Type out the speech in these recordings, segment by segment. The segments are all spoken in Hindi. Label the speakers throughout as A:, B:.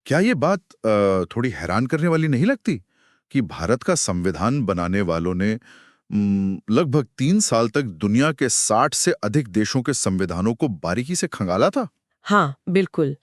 A: क्या ये बात थोड़ी हैरान करने वाली नहीं लगती कि भारत का संविधान बनाने वालों ने लगभग 3 साल तक दुनिया के 60 से अधिक देशों के संविधानों को बारीकी से खंगाला था।
B: हाँ, बिल्कुल।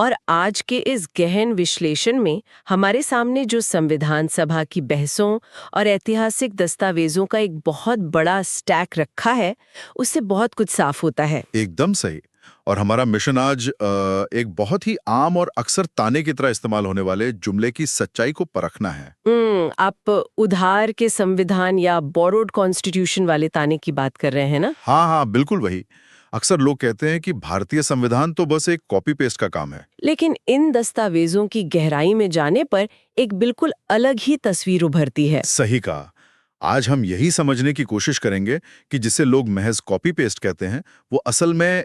B: और आज के इस गहन विश्लेषण में हमारे सामने जो संविधान सभा की बहसों और ऐतिहासिक दस्तावेजों का एक बहुत बड़ा स्टैक रखा है, उससे बहुत कुछ साफ होता है।
A: एकदम सही। और हमारा मिशन आज एक बहुत ही आम और अक्सर ताने की तरह इस्तेमाल होने वाले जुमले की सच्चाई को परखना है।
B: आप उधार के संविधान या बोरोड कॉन्स्टिट्यूशन वाले ताने की बात कर रहे हैं ना?
A: हाँ हाँ, बिल्कुल वही। अक्सर लोग कहते हैं कि भारतीय संविधान तो बस एक कॉपी पेस्ट का काम है।
B: लेकिन इन दस्तावेजों की गहराई में जाने पर एक बिल्कुल अलग ही तस्वीर उभरती है।
A: सही कहा। आज हम यही समझने की कोशिश करेंगे कि जिसे लोग महज कॉपी पेस्ट कहते हैं, वो असल में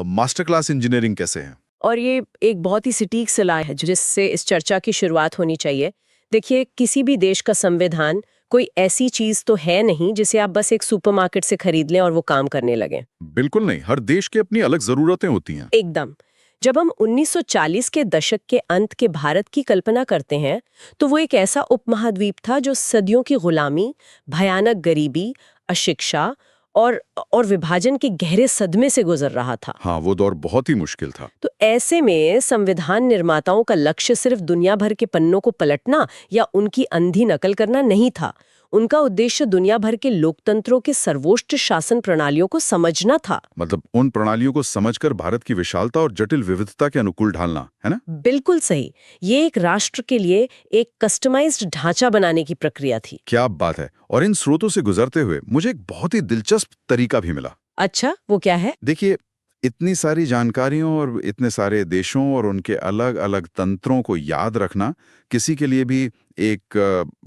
A: मास्टर क्लास इंजीनियरिंग कैसे है।
B: और ये एक बहुत ही सटीक सलाह है जिससे इस चर्चा की शुरुआत होनी चाहिए। देखिए, किसी भी देश का संविधान कोई ऐसी चीज तो है नहीं जिसे आप बस एक सुपरमार्केट से खरीद लें और वो काम करने लगे।
A: बिल्कुल नहीं, हर देश की अपनी अलग जरूरतें होती हैं।
B: एकदम। जब हम 1940 के दशक के अंत के भारत की कल्पना करते हैं, तो वो एक ऐसा उपमहाद्वीप था जो सदियों की गुलामी, भयानक गरीबी, अशिक्षा और विभाजन के गहरे सदमे से गुजर रहा था।
A: हाँ, वो दौर बहुत ही मुश्किल था।
B: तो ऐसे में संविधान निर्माताओं का लक्ष्य सिर्फ दुनिया भर के पन्नों को पलटना या उनकी अंधी नकल करना नहीं था। उनका उद्देश्य दुनिया भर के लोकतंत्रों के सर्वोच्च शासन प्रणालियों को समझना था।
A: मतलब उन प्रणालियों को समझकर भारत की विशालता और जटिल विविधता के अनुकूल ढालना, है ना?
B: बिल्कुल सही। ये एक राष्ट्र के लिए एक कस्टमाइज्ड ढांचा बनाने की प्रक्रिया थी।
A: क्या बात है। और इन स्रोतों से गुजरते हुए मुझे एक बहुत ही दिलचस्प तरीका भी मिला।
B: अच्छा, वो क्या है?
A: देखिए, इतनी सारी जानकारियों और इतने सारे देशों और उनके अलग अलग तंत्रों को याद रखना किसी के लिए भी एक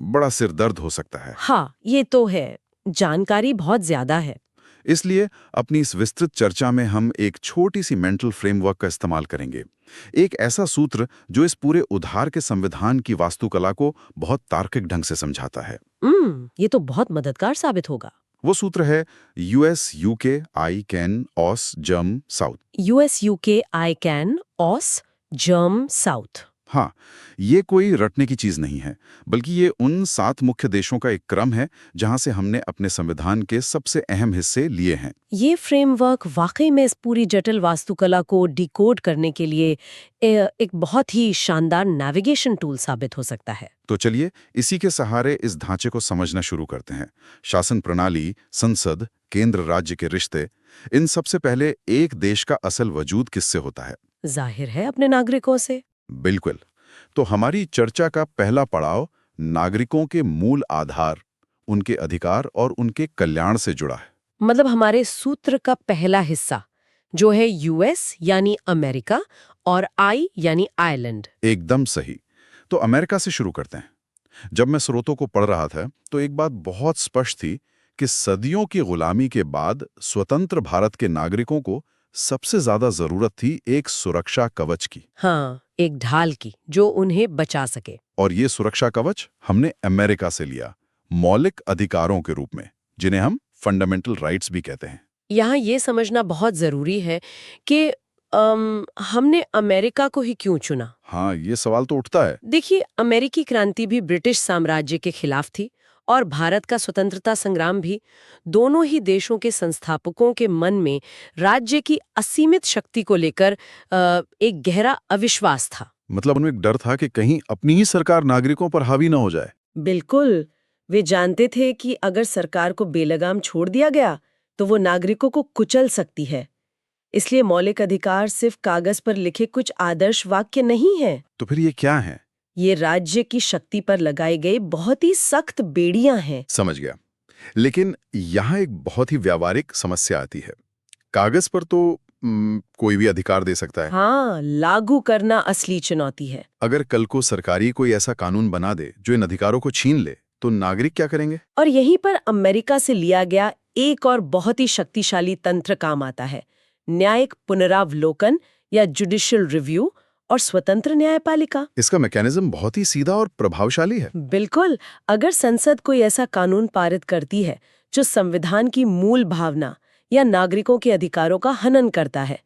A: बड़ा सिरदर्द हो सकता है।
B: हाँ, ये तो है। जानकारी बहुत ज्यादा है।
A: इसलिए अपनी इस विस्तृत चर्चा में हम एक छोटी सी मेंटल फ्रेमवर्क का इस्तेमाल करेंगे। एक ऐसा सूत्र जो इस पूरे उधार के संविधान की वास्तुकला को बहुत तार्किक ढंग से समझाता है।
B: ये तो बहुत मददगार साबित होगा।
A: वो सूत्र है US UK I Can Aus Germ South.
B: US UK I Can Aus Germ South.
A: हाँ, ये कोई रटने की चीज नहीं है, बल्कि ये उन 7 मुख्य देशों का एक क्रम है जहां से हमने अपने संविधान के सबसे अहम हिस्से लिए हैं।
B: ये फ्रेमवर्क वाकई में इस पूरी जटिल वास्तुकला को डिकोड करने के लिए एक बहुत ही शानदार नेविगेशन टूल साबित हो सकता है।
A: तो चलिए इसी के सहारे इस ढांचे को समझना शुरू करते हैं। शासन प्रणाली, संसद, केंद्र राज्य के रिश्ते, इन सबसे पहले एक देश का असल वजूद किससे होता है?
B: जाहिर है, अपने नागरिकों से।
A: बिल्कुल। तो हमारी चर्चा का पहला पड़ाव नागरिकों के मूल आधार, उनके अधिकार और उनके कल्याण से जुड़ा है।
B: मतलब हमारे सूत्र का पहला हिस्सा जो है यूएस यानी अमेरिका और आई यानी आयरलैंड।
A: एकदम सही। तो अमेरिका से शुरू करते हैं। जब मैं स्रोतों को पढ़ रहा था तो एक बात बहुत स्पष्ट थी कि सदियों की गुलामी के बाद स्वतंत्र भारत के नागरिकों को सबसे ज्यादा जरूरत थी एक सुरक्षा कवच की।
B: हाँ, एक ढाल की जो उन्हें बचा सके।
A: और ये सुरक्षा कवच हमने अमेरिका से लिया, मौलिक अधिकारों के रूप में, जिन्हें हम फंडामेंटल राइट्स भी कहते हैं।
B: यहाँ ये समझना बहुत जरूरी है कि हमने अमेरिका को ही क्यों चुना।
A: हाँ, ये सवाल तो उठता है।
B: देखिए, अमेरिकी क्रांति भी ब्रिटिश साम्राज्य के खिलाफ थी और भारत का स्वतंत्रता संग्राम भी। दोनों ही देशों के संस्थापकों के मन में राज्य की असीमित शक्ति को लेकर एक गहरा अविश्वास था।
A: मतलब उनमें एक डर था कि कहीं अपनी ही सरकार नागरिकों पर हावी न हो जाए।
B: बिल्कुल। वे जानते थे कि अगर सरकार को बेलगाम छोड़ दिया गया तो वो नागरिकों को कुचल सकती है। इसलिए मौलिक अधिकार सिर्फ कागज पर लिखे कुछ आदर्श वाक्य नहीं है।
A: तो फिर ये क्या है?
B: ये राज्य की शक्ति पर लगाई गई बहुत ही सख्त बेड़ियां हैं।
A: समझ गया। लेकिन यहाँ एक बहुत ही व्यावहारिक समस्या आती है। कागज पर तो कोई भी अधिकार दे सकता है।
B: हाँ, लागू करना असली चुनौती है।
A: अगर कल को सरकारी कोई ऐसा कानून बना दे जो इन अधिकारों को छीन ले, तो नागरिक क्या करेंगे?
B: और यहीं पर अमेरिका से लिया गया एक और बहुत ही शक्तिशाली तंत्र काम आता है, न्यायिक पुनरावलोकन या जुडिशियल रिव्यू और स्वतंत्र न्यायपालिका।
A: इसका मैकेनिज्म बहुत ही सीधा और प्रभावशाली है।
B: बिल्कुल। अगर संसद कोई ऐसा कानून पारित करती है जो संविधान की मूल भावना या नागरिकों के अधिकारों का हनन करता है,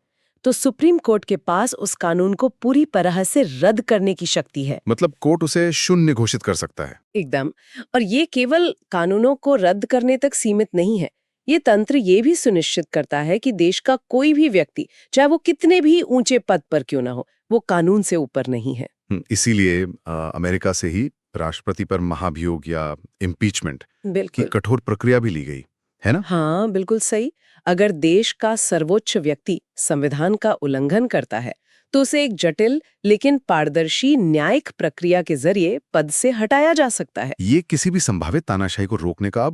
B: तो सुप्रीम कोर्ट के पास उस कानून को पूरी तरह से रद्द करने की शक्ति है।
A: मतलब कोर्ट उसे शून्य घोषित कर सकता है।
B: एकदम। और ये केवल कानूनों को रद्द करने तक सीमित नहीं है। ये तंत्र ये भी सुनिश्चित करता है कि देश का कोई भी व्यक्ति, चाहे वो कितने भी ऊंचे पद पर क्यों ना हो, वो कानून से ऊपर नहीं है।
A: इसीलिए अमेरिका से ही राष्ट्रपति पर महाभियोग या इम्पीचमेंट की
B: बिल्कुल।
A: कठोर प्रक्रिया भी ली गई है ना।
B: हाँ, बिल्कुल सही। अगर देश का सर्वोच्च व्यक्ति संविधान का उल्लंघन करता है तो उसे एक जटिल लेकिन पारदर्शी न्यायिक प्रक्रिया के जरिए पद से हटाया जा सकता है।
A: ये किसी भी संभावित तानाशाही को रोकने का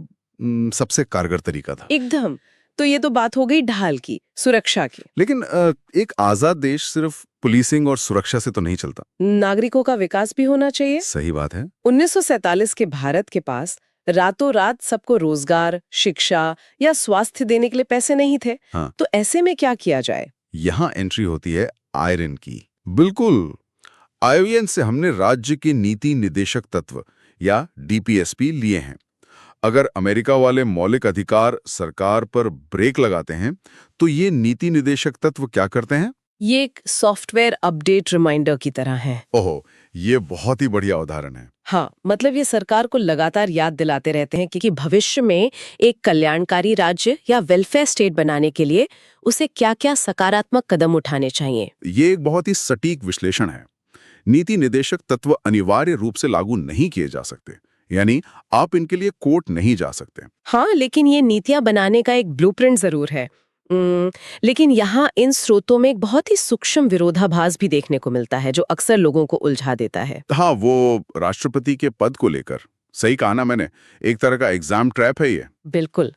A: सबसे कारगर तरीका था।
B: एकदम। तो ये तो बात हो गई ढाल की, सुरक्षा की।
A: लेकिन एक आजाद देश सिर्फ पुलिसिंग और सुरक्षा से तो नहीं चलता।
B: नागरिकों का विकास भी होना चाहिए।
A: सही बात है।
B: 1947 के भारत के पास रातों रात सबको रोजगार, शिक्षा या स्वास्थ्य देने के लिए पैसे नहीं थे।
A: हाँ।
B: तो ऐसे में क्या किया जाए?
A: यहाँ एंट्री होती है आयरन की। बिल्कुल। आईओएन से हमने राज्य के नीति निदेशक तत्व या डीपीएसपी लिए हैं। अगर अमेरिका वाले मौलिक अधिकार सरकार पर ब्रेक लगाते हैं तो ये नीति निदेशक तत्व क्या करते हैं?
B: ये एक सॉफ्टवेयर अपडेट रिमाइंडर की तरह है।
A: ओहो, ये बहुत ही बढ़िया उदाहरण है।
B: हाँ, मतलब ये सरकार को लगातार याद दिलाते रहते हैं कि भविष्य में एक कल्याणकारी राज्य या वेलफेयर स्टेट बनाने के लिए उसे क्या-क्या सकारात्मक कदम उठाने चाहिए।
A: ये एक बहुत ही सटीक विश्लेषण है। नीति निदेशक तत्व अनिवार्य रूप से लागू नहीं किए जा सकते, यानी आप इनके लिए कोर्ट नहीं जा सकते।
B: हाँ, लेकिन ये नीतियां बनाने का एक ब्लूप्रिंट जरूर है। लेकिन यहाँ इन स्रोतों में एक बहुत ही सूक्ष्म विरोधाभास भी देखने को मिलता है जो अक्सर लोगों को उलझा देता है।
A: हाँ, वो राष्ट्रपति के पद को लेकर। सही कहा ना मैंने, एक तरह का एग्जाम ट्रैप है ये।
B: बिल्कुल।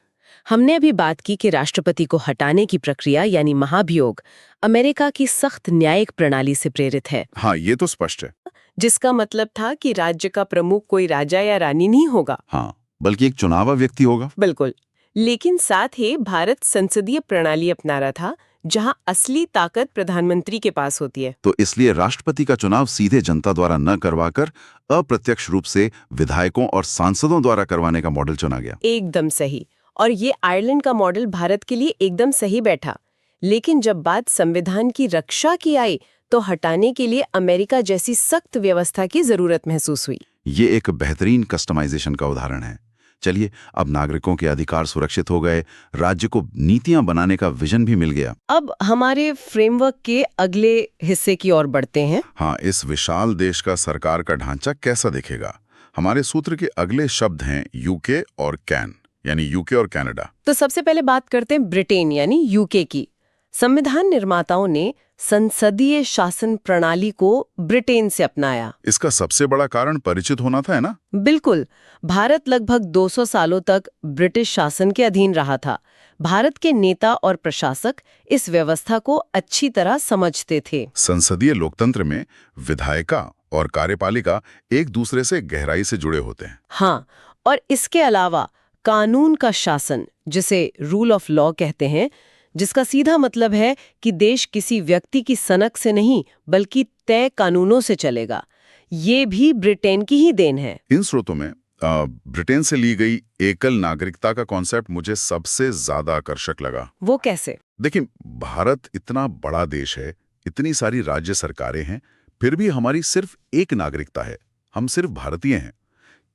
B: हमने अभी बात की कि राष्ट्रपति को हटाने की प्रक्रिया यानी महाभियोग अमेरिका की सख्त न्यायिक प्रणाली से प्रेरित है।
A: हाँ, ये तो स्पष्ट है।
B: जिसका मतलब था कि राज्य का प्रमुख कोई राजा या रानी नहीं होगा।
A: हाँ, बल्कि एक चुनावा व्यक्ति होगा।
B: बिल्कुल। लेकिन साथ ही भारत संसदीय प्रणाली अपना रहा था जहां असली ताकत प्रधानमंत्री के पास होती है।
A: तो इसलिए राष्ट्रपति का चुनाव सीधे जनता द्वारा न करवाकर अप्रत्यक्ष रूप से विधायकों और सांसदों द्वारा करवाने का मॉडल चुना गया।
B: एकदम सही। और ये आयरलैंड का मॉडल भारत के लिए एकदम सही बैठा। लेकिन जब बात संविधान की रक्षा की आई तो हटाने के लिए अमेरिका जैसी सख्त व्यवस्था की जरूरत महसूस हुई।
A: ये एक बेहतरीन कस्टमाइजेशन का उदाहरण है। चलिए, अब नागरिकों के अधिकार सुरक्षित हो गए, राज्य को नीतियां बनाने का विजन भी मिल गया।
B: अब हमारे फ्रेमवर्क के अगले हिस्से की ओर बढ़ते हैं।
A: हाँ, इस विशाल देश का सरकार का ढांचा कैसा दिखेगा? हमारे सूत्र के अगले शब्द हैं यूके और कैन, यानी यूके और कनाडा।
B: तो सबसे पहले बात करते हैं ब्रिटेन यानी यूके की। संविधान निर्माताओं ने संसदीय शासन प्रणाली को ब्रिटेन से अपनाया।
A: इसका सबसे बड़ा कारण परिचित होना था, है ना?
B: बिल्कुल। भारत लगभग 200 सालों तक ब्रिटिश शासन के अधीन रहा था। भारत के नेता और प्रशासक इस व्यवस्था को अच्छी तरह समझते थे।
A: संसदीय लोकतंत्र में विधायिका और कार्यपालिका एक दूसरे से गहराई से जुड़े होते हैं।
B: हाँ, और इसके अलावा कानून का शासन, जिसे रूल ऑफ लॉ कहते हैं, जिसका सीधा मतलब है कि देश किसी व्यक्ति की सनक से नहीं बल्कि तय कानूनों से चलेगा, ये भी ब्रिटेन की ही देन है।
A: इन स्रोतों में ब्रिटेन से ली गई एकल नागरिकता का कॉन्सेप्ट मुझे सबसे ज्यादा आकर्षक लगा।
B: वो कैसे?
A: देखिए, भारत इतना बड़ा देश है, इतनी सारी राज्य सरकारें हैं, फिर भी हमारी सिर्फ एक नागरिकता है। हम सिर्फ भारतीय हैं।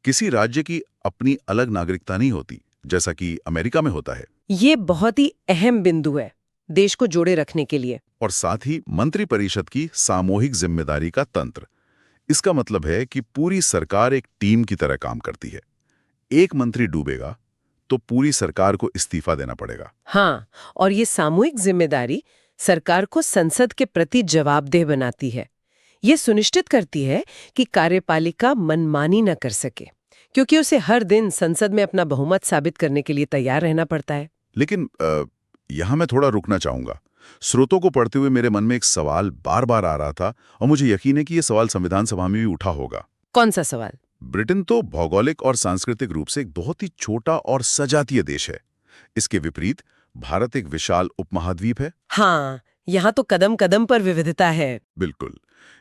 A: किसी राज्य की अपनी अलग नागरिकता नहीं होती, जैसा कि अमेरिका में होता है।
B: ये बहुत ही अहम बिंदु है देश को जोड़े रखने के लिए।
A: और साथ ही मंत्रिपरिषद की सामूहिक जिम्मेदारी का तंत्र। इसका मतलब है कि पूरी सरकार एक टीम की तरह काम करती है। एक मंत्री डूबेगा तो पूरी सरकार को इस्तीफा देना पड़ेगा।
B: हाँ, और ये सामूहिक जिम्मेदारी सरकार को संसद के प्रति जवाबदेह बनाती है। ये सुनिश्चित करती है कि कार्यपालिका मनमानी न कर सके, क्योंकि उसे हर दिन संसद में अपना बहुमत साबित करने के लिए तैयार रहना पड़ता है।
A: लेकिन यहाँ मैं थोड़ा रुकना चाहूंगा। स्रोतों को पढ़ते हुए मेरे मन में एक सवाल बार बार आ रहा था और मुझे यकीन है कि यह सवाल संविधान सभा में भी उठा होगा।
B: कौन सा सवाल?
A: ब्रिटेन तो भौगोलिक और सांस्कृतिक रूप से एक बहुत ही छोटा और सजातीय देश है। इसके विपरीत भारत एक विशाल उपमहाद्वीप है।
B: हाँ, यहाँ तो कदम कदम पर विविधता है।
A: बिल्कुल।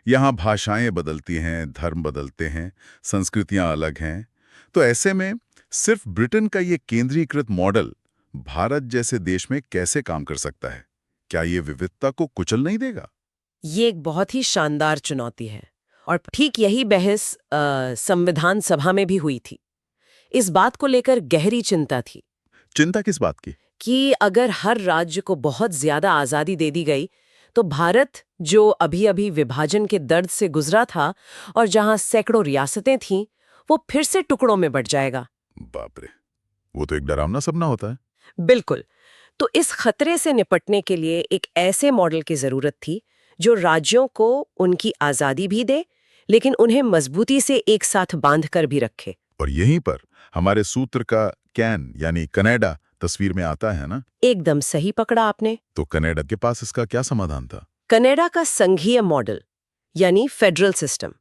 A: यहाँ भाषाएं बदलती हैं, धर्म बदलते हैं, संस्कृतियां अलग हैं। तो ऐसे में सिर्फ ब्रिटेन का ये केंद्रीकृत मॉडल भारत जैसे देश में कैसे काम कर सकता है? क्या ये विविधता को कुचल नहीं देगा?
B: ये एक बहुत ही शानदार चुनौती है और ठीक यही बहस संविधान सभा में भी हुई थी। इस बात को लेकर गहरी चिंता थी
A: चिंता किस बात की?
B: कि अगर हर राज्य को बहुत ज्यादा आजादी दे दी गई तो भारत, जो अभी अभी विभाजन के दर्द से गुजरा था और जहां सैकड़ों रियासतें थीं, वो फिर से टुकड़ों में बंट जाएगा।
A: बाप रे, वो तो एक डरावना सपना होता है।
B: बिल्कुल। तो इस खतरे से निपटने के लिए एक ऐसे मॉडल की जरूरत थी जो राज्यों को उनकी आजादी भी दे, लेकिन उन्हें मजबूती से एक साथ बांध कर भी रखे।
A: और यहीं पर हमारे सूत्र का कैन यानी कनाडा तस्वीर में आता है ना?
B: एकदम सही पकड़ा आपने।
A: तो कनाडा के पास इसका क्या समाधान था?
B: कनाडा का संघीय मॉडल यानी फेडरल सिस्टम।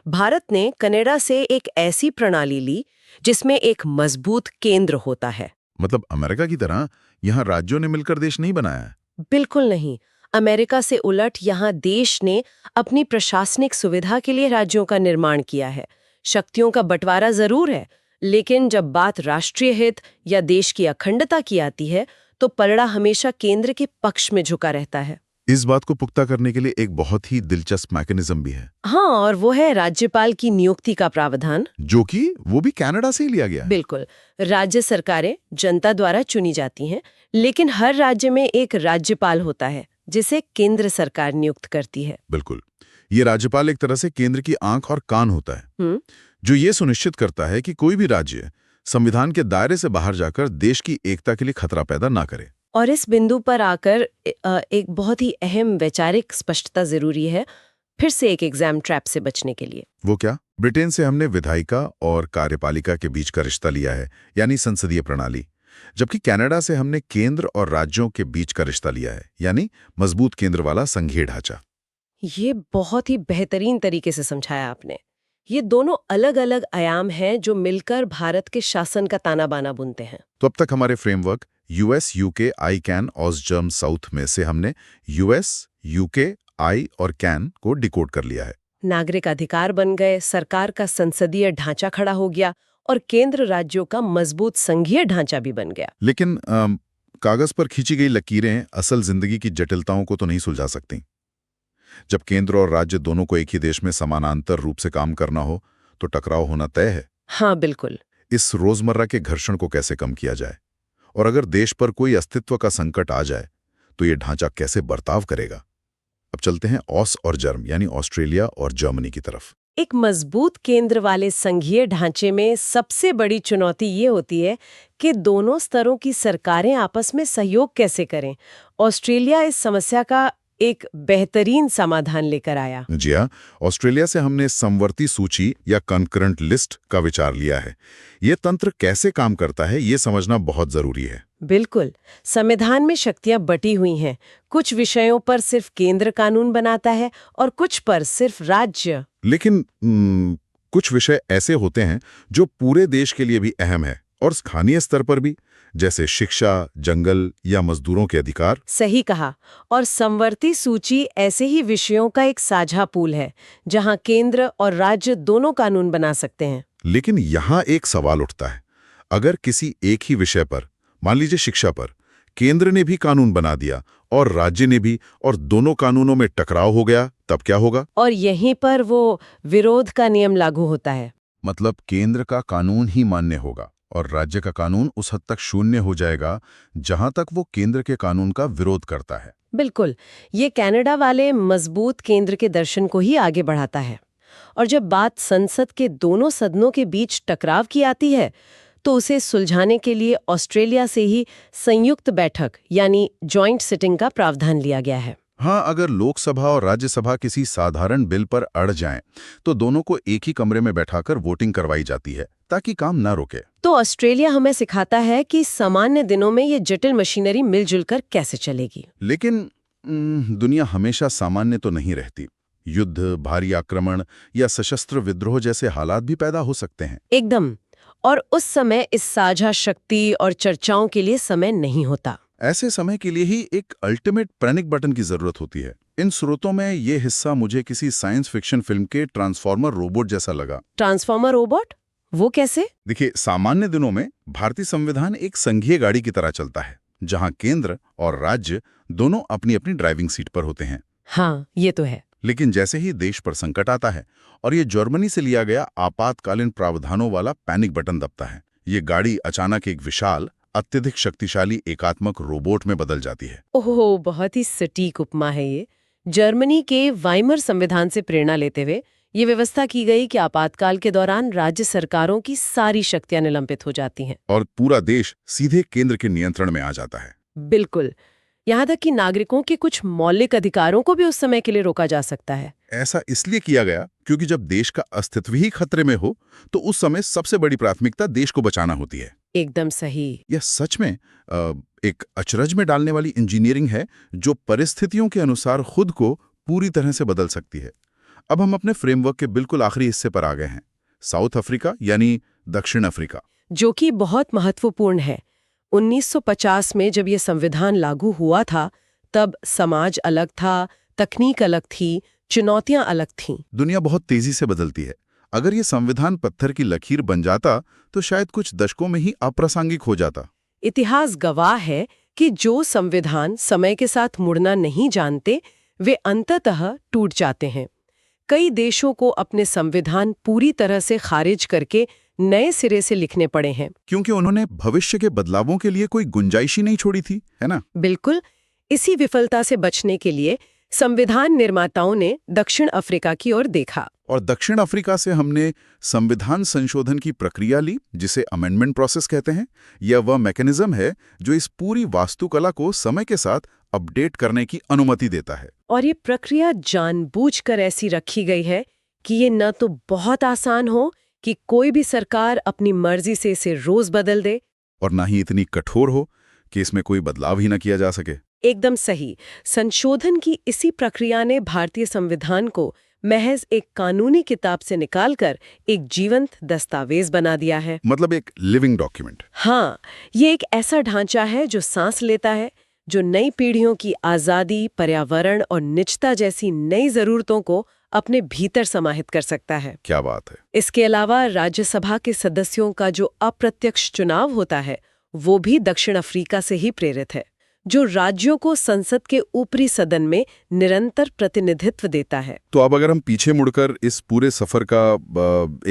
B: भारत ने कनाडा से एक ऐसी प्रणाली ली जिसमें एक मजबूत केंद्र होता है।
A: मतलब अमेरिका की तरह यहाँ राज्यों ने मिलकर देश नहीं बनाया है।
B: बिल्कुल नहीं। अमेरिका से उलट यहाँ देश ने अपनी प्रशासनिक सुविधा के लिए राज्यों का निर्माण किया है। शक्तियों का बंटवारा जरूर है, लेकिन जब बात राष्ट्रीय हित या देश की अखंडता की आती है तो पलड़ा हमेशा केंद्र के पक्ष में झुका रहता है।
A: इस बात को पुख्ता करने के लिए एक बहुत ही दिलचस्प मैकेनिज्म भी है।
B: हाँ, और वो है राज्यपाल की नियुक्ति का प्रावधान,
A: जो कि वो भी कनाडा से ही लिया गया है।
B: बिल्कुल। राज्य सरकारें जनता द्वारा चुनी जाती हैं, लेकिन हर राज्य में एक राज्यपाल होता है जिसे केंद्र सरकार नियुक्त करती है।
A: बिल्कुल, ये राज्यपाल एक तरह से केंद्र की आंख और कान होता है, जो ये सुनिश्चित करता है कि कोई भी राज्य संविधान के दायरे से बाहर जाकर देश की एकता के लिए खतरा पैदा ना करे।
B: और इस बिंदु पर आकर एक बहुत ही अहम वैचारिक स्पष्टता जरूरी है, फिर से एक एग्जाम ट्रैप से बचने के लिए।
A: वो क्या? ब्रिटेन से हमने विधायिका और कार्यपालिका के बीच का रिश्ता लिया है, यानी संसदीय प्रणाली, जबकि कनाडा से हमने केंद्र और राज्यों के बीच का रिश्ता लिया है, यानी मजबूत केंद्र वाला संघीय ढांचा।
B: ये बहुत ही बेहतरीन तरीके से समझाया आपने। ये दोनों अलग अलग आयाम हैं जो मिलकर भारत के शासन का ताना बाना बुनते हैं।
A: तो अब तक हमारे framework US, UK, I, Can, Aus, Germ, South में से हमने यूएस, यूके, आई और कैन को डिकोड कर लिया है।
B: नागरिक अधिकार बन गए, सरकार का संसदीय ढांचा खड़ा हो गया और केंद्र राज्यों का मजबूत संघीय ढांचा भी बन गया।
A: लेकिन कागज पर खींची गई लकीरें असल जिंदगी की जटिलताओं को तो नहीं सुलझा सकती। जब केंद्र और राज्य दोनों को एक ही देश में समानांतर रूप से काम करना हो तो टकराव होना तय है।
B: हाँ, बिल्कुल।
A: इस रोजमर्रा के घर्षण को कैसे कम किया जाए, और अगर देश पर कोई अस्तित्व का संकट आ जाए तो ये ढांचा कैसे बर्ताव करेगा? अब चलते हैं ऑस और जर्म यानी ऑस्ट्रेलिया और जर्मनी की तरफ।
B: एक मजबूत केंद्र वाले संघीय ढांचे में सबसे बड़ी चुनौती ये होती है कि दोनों स्तरों की सरकारें आपस में सहयोग कैसे करें। ऑस्ट्रेलिया इस समस्या का एक बेहतरीन समाधान लेकर आया।
A: जी हाँ, ऑस्ट्रेलिया से हमने समवर्ती सूची या कंकरेंट लिस्ट का विचार लिया है। ये तंत्र कैसे काम करता है ये समझना बहुत जरूरी है।
B: बिल्कुल। संविधान में शक्तियां बटी हुई हैं। कुछ विषयों पर सिर्फ केंद्र कानून बनाता है और कुछ पर सिर्फ राज्य।
A: लेकिन कुछ विषय ऐसे होते हैं जो पूरे देश के लिए भी अहम है और स्थानीय स्तर पर भी, जैसे शिक्षा, जंगल या मजदूरों के अधिकार।
B: सही कहा। और समवर्ती सूची ऐसे ही विषयों का एक साझा पूल है जहां केंद्र और राज्य दोनों कानून बना सकते हैं।
A: लेकिन यहाँ एक सवाल उठता है, अगर किसी एक ही विषय पर, मान लीजिए शिक्षा पर, केंद्र ने भी कानून बना दिया और राज्य ने भी, और दोनों कानूनों में टकराव हो गया, तब क्या होगा?
B: और यहीं पर वो विरोध का नियम लागू होता है।
A: मतलब केंद्र का कानून ही मान्य होगा और राज्य का कानून उस हद तक शून्य हो जाएगा जहां तक वो केंद्र के कानून का विरोध करता है।
B: बिल्कुल। ये कनाडा वाले मजबूत केंद्र के दर्शन को ही आगे बढ़ाता है। और जब बात संसद के दोनों सदनों के बीच टकराव की आती है तो उसे सुलझाने के लिए ऑस्ट्रेलिया से ही संयुक्त बैठक यानी जॉइंट सिटिंग का प्रावधान लिया गया है।
A: हाँ, अगर लोकसभा और राज्यसभा किसी साधारण बिल पर अड़ जाएं, तो दोनों को एक ही कमरे में बैठाकर वोटिंग करवाई जाती है ताकि काम ना रुके।
B: तो ऑस्ट्रेलिया हमें सिखाता है कि सामान्य दिनों में ये जटिल मशीनरी मिलजुल कर कैसे चलेगी।
A: लेकिन दुनिया हमेशा सामान्य तो नहीं रहती। युद्ध, भारी आक्रमण या सशस्त्र विद्रोह जैसे हालात भी पैदा हो सकते हैं।
B: एकदम। और उस समय इस साझा शक्ति और चर्चाओं के लिए समय नहीं होता।
A: ऐसे समय के लिए ही एक अल्टीमेट पैनिक बटन की जरूरत होती है। इन स्रोतों में ये हिस्सा मुझे किसी साइंस फिक्शन फिल्म के ट्रांसफॉर्मर रोबोट जैसा लगा।
B: Transformer robot? वो कैसे?
A: देखिए, सामान्य दिनों में भारतीय संविधान एक संघीय गाड़ी की तरह चलता है जहां केंद्र और राज्य दोनों अपनी अपनी ड्राइविंग सीट पर होते हैं।
B: हाँ, ये तो है।
A: लेकिन जैसे ही देश पर संकट आता है और ये जर्मनी से लिया गया आपातकालीन प्रावधानों वाला पैनिक बटन दबता है, ये गाड़ी अचानक एक विशाल, अत्यधिक शक्तिशाली एकात्मक रोबोट में बदल जाती है।
B: ओहो, बहुत ही सटीक उपमा है ये। जर्मनी के वाइमर संविधान से प्रेरणा लेते हुए ये व्यवस्था की गई कि आपातकाल के दौरान राज्य सरकारों की सारी शक्तियां निलंबित हो जाती हैं।
A: और पूरा देश सीधे केंद्र के नियंत्रण में आ जाता है।
B: बिल्कुल। यहाँ तक कि नागरिकों के कुछ मौलिक अधिकारों को भी उस समय के लिए रोका जा सकता है।
A: ऐसा इसलिए किया गया क्योंकि जब देश का अस्तित्व ही खतरे में हो तो उस समय सबसे बड़ी प्राथमिकता देश को बचाना होती है।
B: एकदम सही।
A: यह सच में एक अचरज में डालने वाली इंजीनियरिंग है जो परिस्थितियों के अनुसार खुद को पूरी तरह से बदल सकती है। अब हम अपने फ्रेमवर्क के बिल्कुल आखिरी हिस्से पर आ गए हैं, साउथ अफ्रीका यानी दक्षिण अफ्रीका,
B: जो कि बहुत महत्वपूर्ण है। 1950 में जब ये संविधान लागू हुआ था, तब समाज अलग था, तकनीक अलग थी, चुनौतियां अलग थीं।
A: दुनिया बहुत तेजी से बदलती है। अगर ये संविधान पत्थर की लकीर बन जाता तो शायद कुछ दशकों में ही अप्रासंगिक हो जाता।
B: इतिहास गवाह है कि जो संविधान समय के साथ मुड़ना नहीं जानते, वे अंततः टूट जाते हैं। कई देशों को अपने संविधान पूरी तरह से खारिज करके नए सिरे से लिखने पड़े हैं।
A: क्योंकि उन्होंने भविष्य के बदलावों के लिए कोई गुंजाइश ही नहीं छोड़ी थी, है ना?
B: बिल्कुल। इसी विफलता से बचने के लिए संविधान निर्माताओं ने दक्षिण अफ्रीका की ओर देखा।
A: और दक्षिण अफ्रीका से हमने संविधान संशोधन की प्रक्रिया ली, जिसे अमेंडमेंट प्रोसेस कहते हैं। यह वह मैकेनिज्म है जो इस पूरी वास्तुकला को समय के साथ अपडेट करने की अनुमति देता है।
B: और ये प्रक्रिया जानबूझकर ऐसी रखी गई है कि ये न तो बहुत आसान हो कि कोई भी सरकार अपनी मर्जी से इसे रोज बदल दे,
A: और ना ही इतनी कठोर हो कि इसमें कोई बदलाव ही न किया जा सके।
B: एकदम सही। संशोधन की इसी प्रक्रिया ने भारतीय संविधान को महज एक कानूनी किताब से निकालकर एक जीवंत दस्तावेज बना दिया है।
A: मतलब एक लिविंग डॉक्यूमेंट।
B: हाँ, ये एक ऐसा ढांचा है जो सांस लेता है, जो नई पीढ़ियों की आजादी, पर्यावरण और निजता जैसी नई जरूरतों को अपने भीतर समाहित कर सकता है।
A: क्या बात है।
B: इसके अलावा राज्यसभा के सदस्यों का जो अप्रत्यक्ष चुनाव होता है, वो भी दक्षिण अफ्रीका से ही प्रेरित है, जो राज्यों को संसद के ऊपरी सदन में निरंतर प्रतिनिधित्व देता है।
A: तो अब अगर हम पीछे मुड़कर इस पूरे सफर का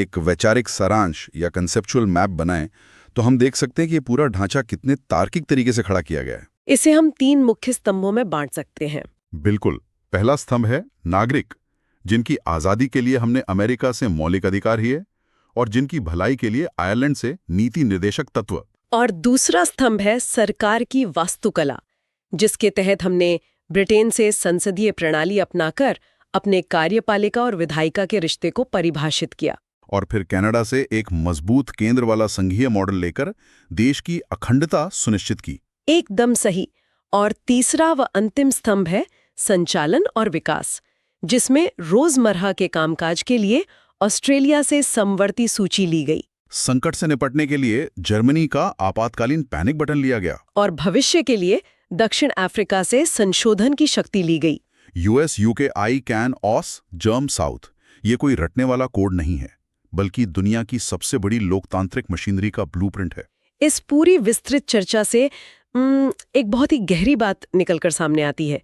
A: एक वैचारिक सारांश या कंसेप्चुअल मैप बनाएं, तो हम देख सकते हैं कि ये पूरा ढांचा कितने तार्किक तरीके से खड़ा किया गया है।
B: इसे हम 3 मुख्य स्तंभों में बांट सकते हैं।
A: बिल्कुल। पहला स्तंभ है नागरिक, जिनकी आजादी के लिए हमने अमेरिका से मौलिक अधिकार लिए और जिनकी भलाई के लिए आयरलैंड से नीति निर्देशक तत्व।
B: और दूसरा स्तंभ है सरकार की वास्तुकला, जिसके तहत हमने ब्रिटेन से संसदीय प्रणाली अपनाकर अपने कार्यपालिका और विधायिका के रिश्ते को परिभाषित किया।
A: और फिर कनाडा से एक मजबूत केंद्र वाला संघीय मॉडल लेकर देश की अखंडता सुनिश्चित की।
B: एकदम सही। और तीसरा व अंतिम स्तंभ है संचालन और विकास, जिसमें रोजमर्रा के कामकाज के लिए ऑस्ट्रेलिया से समवर्ती सूची ली गई।
A: संकट से निपटने के लिए जर्मनी का आपातकालीन पैनिक बटन लिया गया।
B: और भविष्य के लिए दक्षिण अफ्रीका से संशोधन की शक्ति ली गई।
A: US, UK, I, CAN, OS, germ south. ये कोई रटने वाला कोड नहीं है, बल्कि दुनिया की सबसे बड़ी लोकतांत्रिक मशीनरी का ब्लूप्रिंट है।
B: इस पूरी विस्तृत चर्चा से एक बहुत ही गहरी बात निकलकर सामने आती है।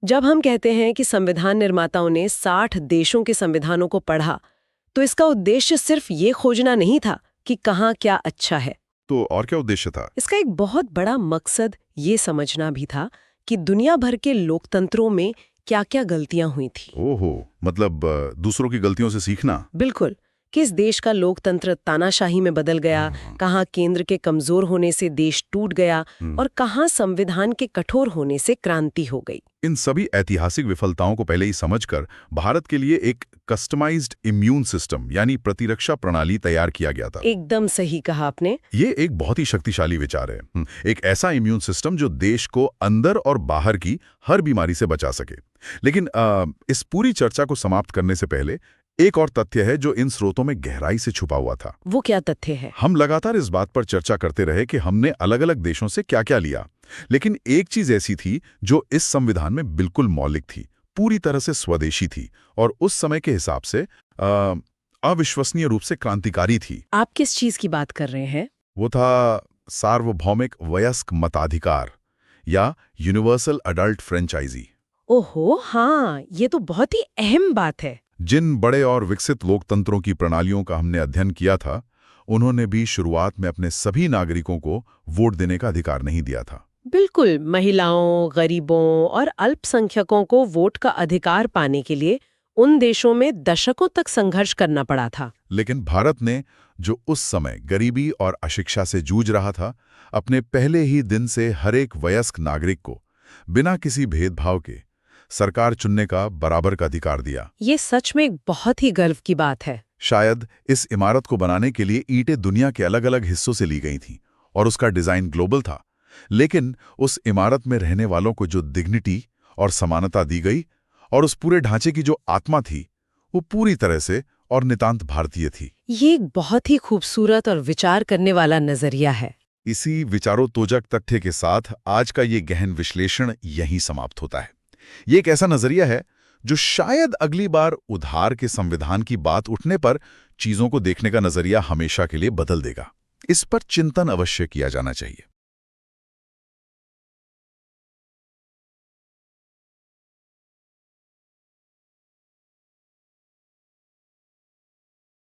B: जब हम कहते हैं कि संविधान निर्माताओं ने 60 देशों के संविधानों को पढ़ा, तो इसका उद्देश्य सिर्फ ये खोजना नहीं था कि कहाँ क्या अच्छा है।
A: तो और क्या उद्देश्य था?
B: इसका एक बहुत बड़ा मकसद ये समझना भी था कि दुनिया भर के लोकतंत्रों में क्या-क्या गलतियां हुई थी।
A: ओहो, मतलब दूसरों की गलतियों से सीखना।
B: बिल्कुल। किस देश का लोकतंत्र तानाशाही में बदल गया, कहाँ केंद्र के कमजोर होने से देश टूट गया और कहाँ संविधान के कठोर होने से क्रांति हो गई।
A: इन सभी ऐतिहासिक विफलताओं को पहले ही समझकर भारत के लिए एक कस्टमाइज्ड इम्यून सिस्टम यानी प्रतिरक्षा प्रणाली तैयार किया गया था।
B: एकदम सही कहा आपने।
A: ये एक बहुत ही शक्तिशाली विचार है। एक ऐसा इम्यून सिस्टम जो देश को अंदर और बाहर की हर बीमारी से बचा सके। लेकिन इस पूरी चर्चा को समाप्त करने से पहले एक और तथ्य है जो इन स्रोतों में गहराई से छुपा हुआ था।
B: वो क्या तथ्य है?
A: हम लगातार इस बात पर चर्चा करते रहे कि हमने अलग-अलग देशों से क्या-क्या लिया, लेकिन एक चीज ऐसी थी जो इस संविधान में बिल्कुल मौलिक थी, पूरी तरह से स्वदेशी थी और उस समय के हिसाब से अविश्वसनीय रूप से क्रांतिकारी थी।
B: आप किस चीज की बात कर रहे हैं?
A: वो था सार्वभौमिक वयस्क मताधिकार, या यूनिवर्सल अडल्ट फ्रेंचाइजी।
B: ओहो हाँ, ये तो बहुत ही अहम बात है।
A: जिन बड़े और विकसित लोकतंत्रों की प्रणालियों का हमने अध्ययन किया था, उन्होंने भी शुरुआत में अपने सभी नागरिकों को वोट देने का अधिकार नहीं दिया था।
B: बिल्कुल, महिलाओं, गरीबों और अल्पसंख्यकों को वोट का अधिकार पाने के लिए उन देशों में दशकों तक संघर्ष करना पड़ा था।
A: लेकिन भारत ने, जो उस समय गरीबी और अशिक्षा से जूझ रहा था, अपने पहले ही दिन से हर एक वयस्क नागरिक को बिना किसी भेदभाव के सरकार चुनने का बराबर का अधिकार दिया।
B: ये सच में एक बहुत ही गर्व की बात है।
A: शायद इस इमारत को बनाने के लिए ईंटें दुनिया के अलग-अलग हिस्सों से ली गई थीं और उसका डिजाइन ग्लोबल था, लेकिन उस इमारत में रहने वालों को जो डिग्निटी और समानता दी गई और उस पूरे ढांचे की जो आत्मा थी, वो पूरी तरह से और नितांत भारतीय थी।
B: ये एक बहुत ही खूबसूरत और विचार करने वाला नजरिया है।
A: इसी विचारोत्तेजक तथ्य के साथ आज का ये गहन विश्लेषण यहीं समाप्त होता है। ये एक ऐसा नजरिया है जो शायद अगली बार उधार के संविधान की बात उठने पर चीजों को देखने का नजरिया हमेशा के लिए बदल देगा। इस पर चिंतन अवश्य किया जाना चाहिए।